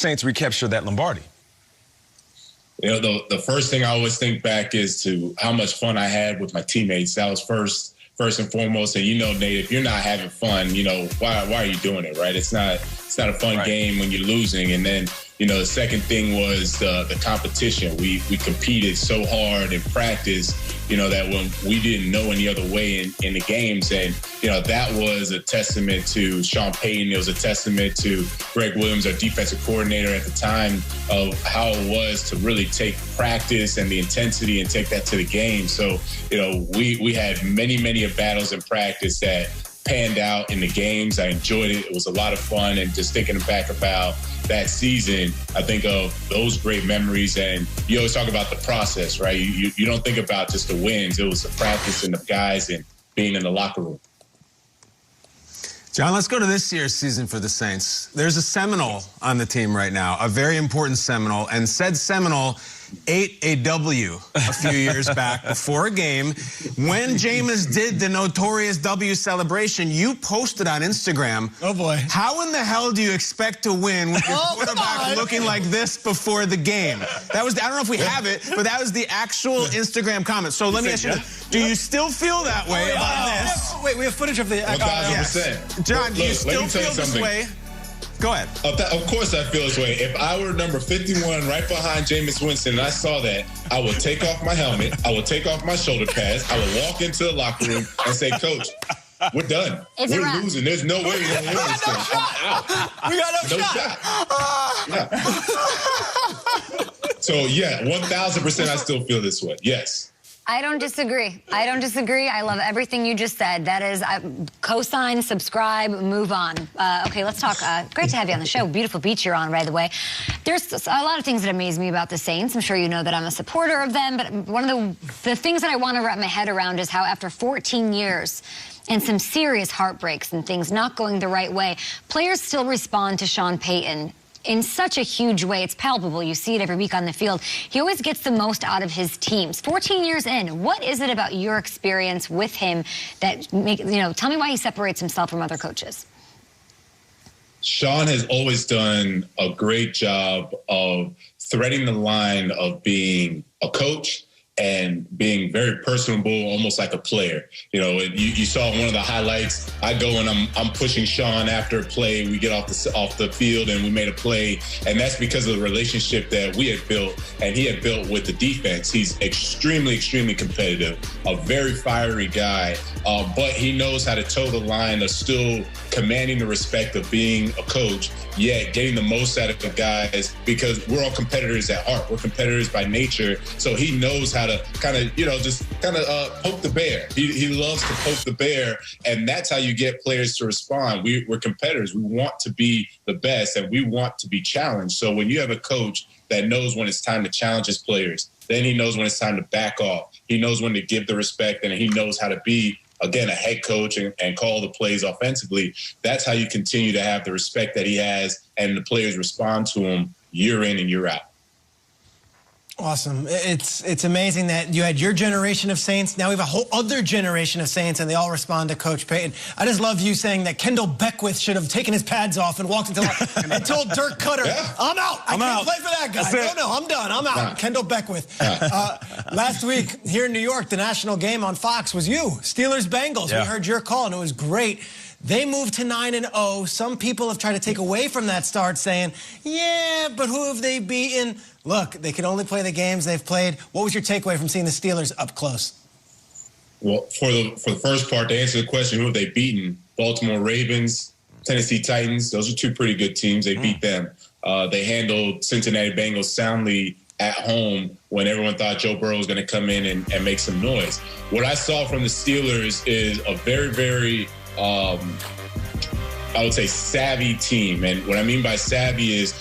Saints recapture that Lombardi? You know, the first thing I always think back is to how much fun I had with my teammates. That was first and foremost. And, you know, Nate, if you're not having fun, you know, why are you doing it, right? It's not a fun game when you're losing. And then, you know, the second thing was the competition. We competed so hard in practice, you know, that when we didn't know any other way in the games. And, you know, that was a testament to Sean Payton. It was a testament to Greg Williams, our defensive coordinator at the time, of how it was to really take practice and the intensity and take that to the game. So, you know, we had many battles in practice that panned out in the games. I enjoyed it. It was a lot of fun. And just thinking back about that season, I think of those great memories. And you always talk about the process, right? You don't think about just the wins. It was the practice and the guys and being in the locker room. John, let's go to this year's season for the Saints. There's a Seminole on the team right now, a very important Seminole, and said Seminole ate a W a few years back before a game. When Jameis did the notorious W celebration, you posted on Instagram, oh boy, how in the hell do you expect to win with your quarterback looking like this before the game? That was, I don't know if we have it, but that was the actual Instagram comment. So let me ask you, do you still feel that way about this? Wait, we have footage of the... 1,000%. Yes. John, do you still feel this way? Go ahead. Of course I feel this way. If I were number 51 right behind Jameis Winston and I saw that, I would take off my helmet, I would take off my shoulder pads, I would walk into the locker room and say, Coach, we're done. We're losing. There's no way we're going to win this thing. I'm out. We got no shot. Yeah. So, yeah, 1,000% I still feel this way. Yes. I don't disagree. I love everything you just said. That is, co-sign, subscribe, move on. Okay, let's talk. Great to have you on the show. Beautiful beach you're on, by the way. There's a lot of things that amaze me about the Saints. I'm sure you know that I'm a supporter of them, but one of the things that I want to wrap my head around is how after 14 years and some serious heartbreaks and things not going the right way, players still respond to Sean Payton in such a huge way. It's palpable. You see it every week on the field. He always gets the most out of his teams. 14 years in, what is it about your experience with him that tell me why he separates himself from other coaches? Sean has always done a great job of threading the line of being a coach and being very personable, almost like a player. You know, you saw one of the highlights. I go and I'm pushing Sean after a play. We get off the field and we made a play, and that's because of the relationship that we had built and he had built with the defense. He's extremely competitive, a very fiery guy, but he knows how to toe the line of still commanding the respect of being a coach, yet getting the most out of the guys, because we're all competitors at heart. We're competitors by nature, so he knows how to kind of, poke the bear. He loves to poke the bear, and that's how you get players to respond. We're competitors. We want to be the best, and we want to be challenged. So when you have a coach that knows when it's time to challenge his players, then he knows when it's time to back off. He knows when to give the respect, and he knows how to be, again, a head coach and call the plays offensively. That's how you continue to have the respect that he has, and the players respond to him year in and year out. Awesome. It's amazing that you had your generation of Saints. Now we have a whole other generation of Saints, and they all respond to Coach Payton. I just love you saying that Kendall Beckwith should have taken his pads off and walked into and told Dirk Cutter, I'm out. I can't play for that guy. No, I'm done. I'm out. Kendall Beckwith. Last week here in New York, the national game on Fox was you, Steelers-Bengals. We heard your call, and it was great. They moved to 9-0. Some people have tried to take away from that start, saying, yeah, but who have they beaten? Look, they can only play the games they've played. What was your takeaway from seeing the Steelers up close? Well, for the first part, to answer the question, who have they beaten? Baltimore Ravens, Tennessee Titans. Those are two pretty good teams. They beat them. They handled Cincinnati Bengals soundly at home when everyone thought Joe Burrow was going to come in and make some noise. What I saw from the Steelers is a very I would say savvy team. And what I mean by savvy is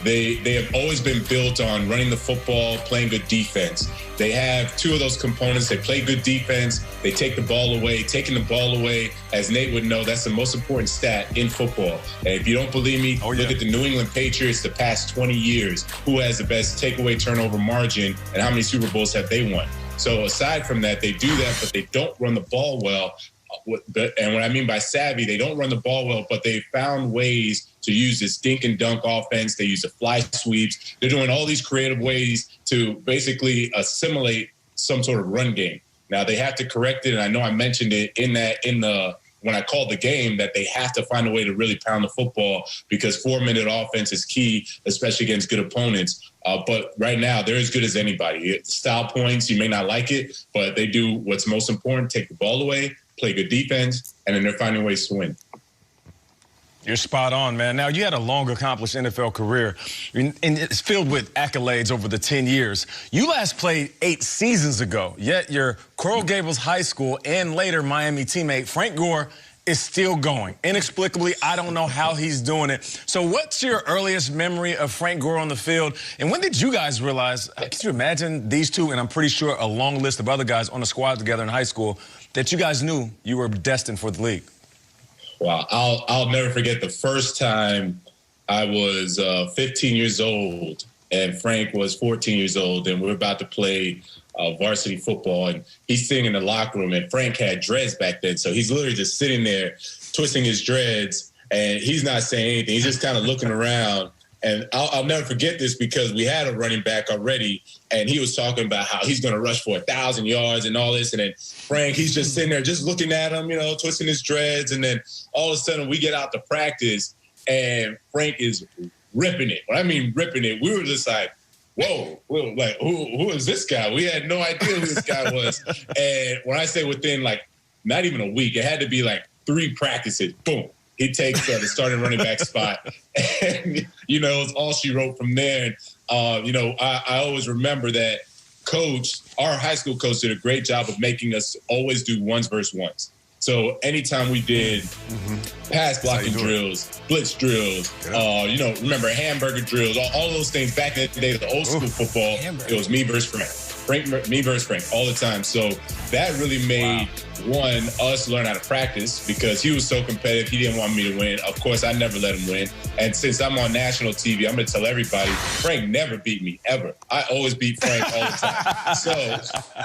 they have always been built on running the football, playing good defense. They have two of those components. They play good defense. They take the ball away. Taking the ball away, as Nate would know, that's the most important stat in football. And if you don't believe me, look at the New England Patriots the past 20 years. Who has the best takeaway turnover margin, and how many Super Bowls have they won? So aside from that, they do that, but they don't run the ball well. and what I mean by savvy, they don't run the ball well, but they found ways to use this dink and dunk offense. They use the fly sweeps. They're doing all these creative ways to basically assimilate some sort of run game. Now they have to correct it, and I know I mentioned it when I called the game, that they have to find a way to really pound the football, because 4-minute offense is key, especially against good opponents. But right now, they're as good as anybody. Style points, you may not like it, but they do what's most important: take the ball away, play good defense, and then they're finding ways to win. You're spot on, man. Now, you had a long, accomplished NFL career, and it's filled with accolades over the 10 years. You last played 8 seasons ago, yet your Coral Gables High School and later Miami teammate Frank Gore is still going. Inexplicably, I don't know how he's doing it. So what's your earliest memory of Frank Gore on the field? And when did you guys realize, can you imagine these two, and I'm pretty sure a long list of other guys on the squad together in high school, that you guys knew you were destined for the league? Wow, I'll never forget the first time I was 15 years old and Frank was 14 years old, and we were about to play varsity football, and he's sitting in the locker room, and Frank had dreads back then, so he's literally just sitting there twisting his dreads, and he's not saying anything. He's just kind of looking around. And I'll never forget this, because we had a running back already, and he was talking about how he's going to rush for 1,000 yards and all this. And then Frank, he's just sitting there just looking at him, twisting his dreads. And then all of a sudden we get out to practice, and Frank is ripping it. When I mean ripping it, we were just like, whoa, like, who is this guy? We had no idea who this guy was. And when I say within, like, not even a week, it had to be like 3 practices, boom. He takes the starting running back spot, and, it's all she wrote from there. And, I always remember that our high school coach did a great job of making us always do ones versus ones. So anytime we did pass blocking drills, blitz drills, remember hamburger drills, all those things back in the day of the old school football, it was me versus me versus Frank all the time. So that really made us learn how to practice, because he was so competitive. He didn't want me to win. Of course, I never let him win. And since I'm on national TV, I'm going to tell everybody, Frank never beat me, ever. I always beat Frank all the time. So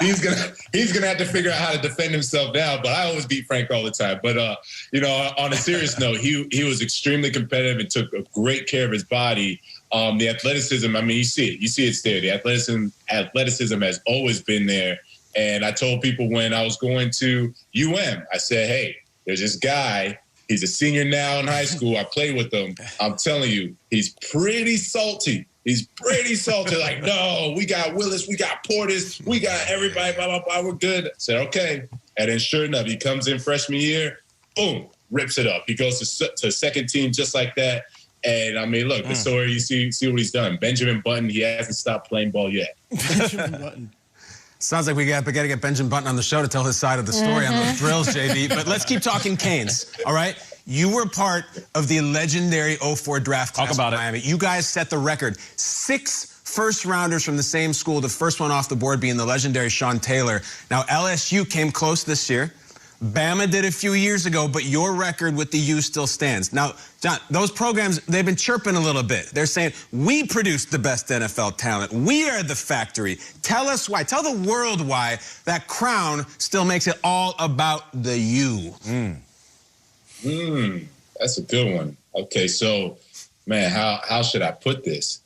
he's gonna have to figure out how to defend himself now, but I always beat Frank all the time. But, on a serious note, he was extremely competitive and took great care of his body. The athleticism, I mean, you see it's there. The athleticism has always been there. And I told people when I was going to UM, I said, hey, there's this guy. He's a senior now in high school. I played with him. I'm telling you, he's pretty salty. Like, no, we got Willis, we got Portis, we got everybody, blah, blah, blah, we're good. I said, okay. And then sure enough, he comes in freshman year, boom, rips it up. He goes to second team just like that. And, I mean, look, the story, you see what he's done. Benjamin Button, he hasn't stopped playing ball yet. Benjamin Button. Sounds like we got to get Benjamin Button on the show to tell his side of the story on those drills, JV. But let's keep talking Canes, all right? You were part of the legendary 04 draft class in Miami. You guys set the record. 6 first-rounders from the same school, the first one off the board being the legendary Sean Taylor. Now, LSU came close this year. Bama did a few years ago, but your record with the U still stands. Now, John, those programs, they've been chirping a little bit. They're saying, we produce the best NFL talent. We are the factory. Tell us why. Tell the world why that crown still makes it all about the U. That's a good one. Okay, so, man, how should I put this?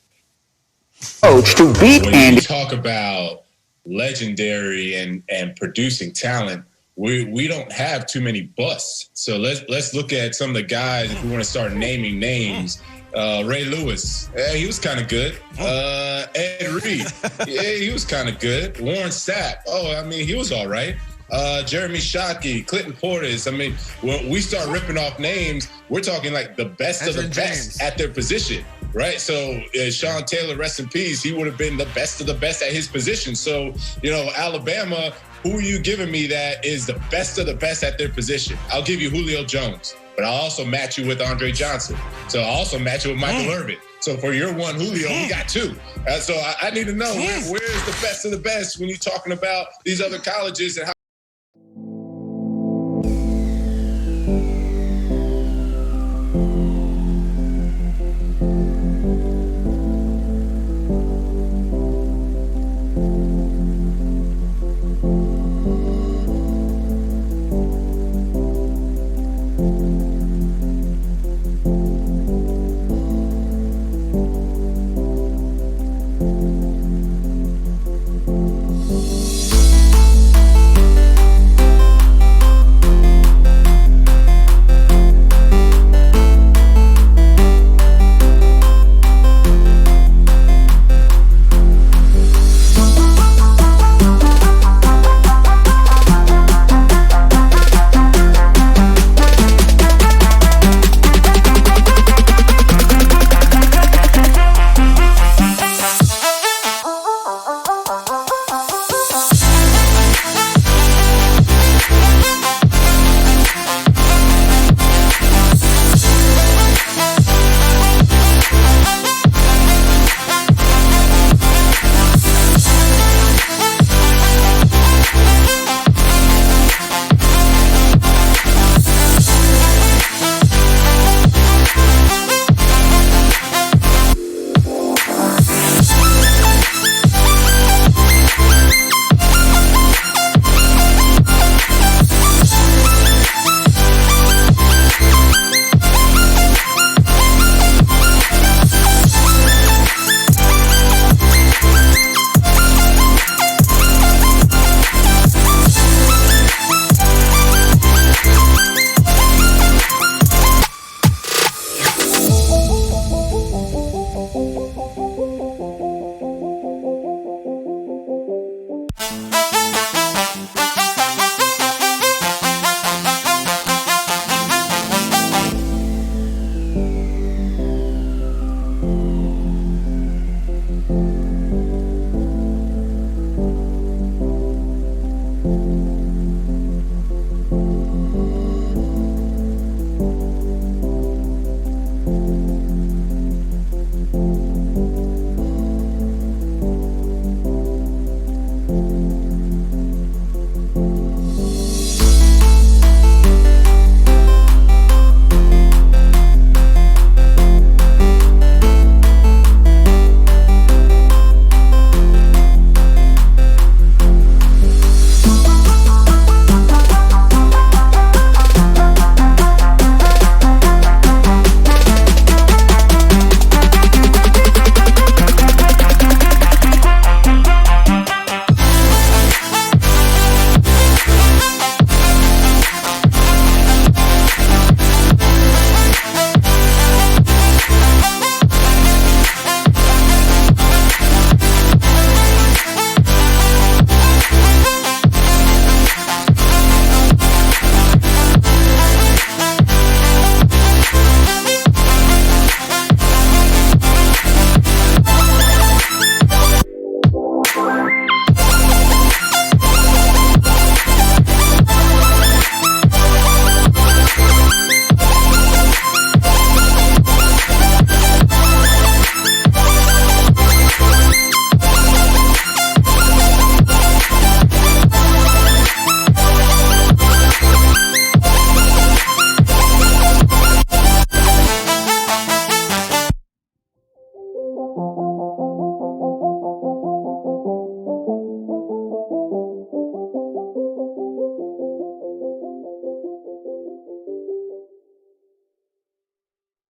Coach to beat when you talk about legendary and producing talent, we don't have too many busts. So let's look at some of the guys if we want to start naming names. Ray Lewis, he was kind of good. Ed Reed, he was kind of good. Warren Sapp, he was all right. Jeremy Shockey, Clinton Portis. I mean, when we start ripping off names, we're talking like the best of the best at their position, right? So Sean Taylor, rest in peace, he would have been the best of the best at his position. So, Alabama, who are you giving me that is the best of the best at their position? I'll give you Julio Jones, but I'll also match you with Andre Johnson. So I'll also match you with Michael Irvin. So for your one Julio, we got 2. So I need to know where's the best of the best when you're talking about these other colleges and how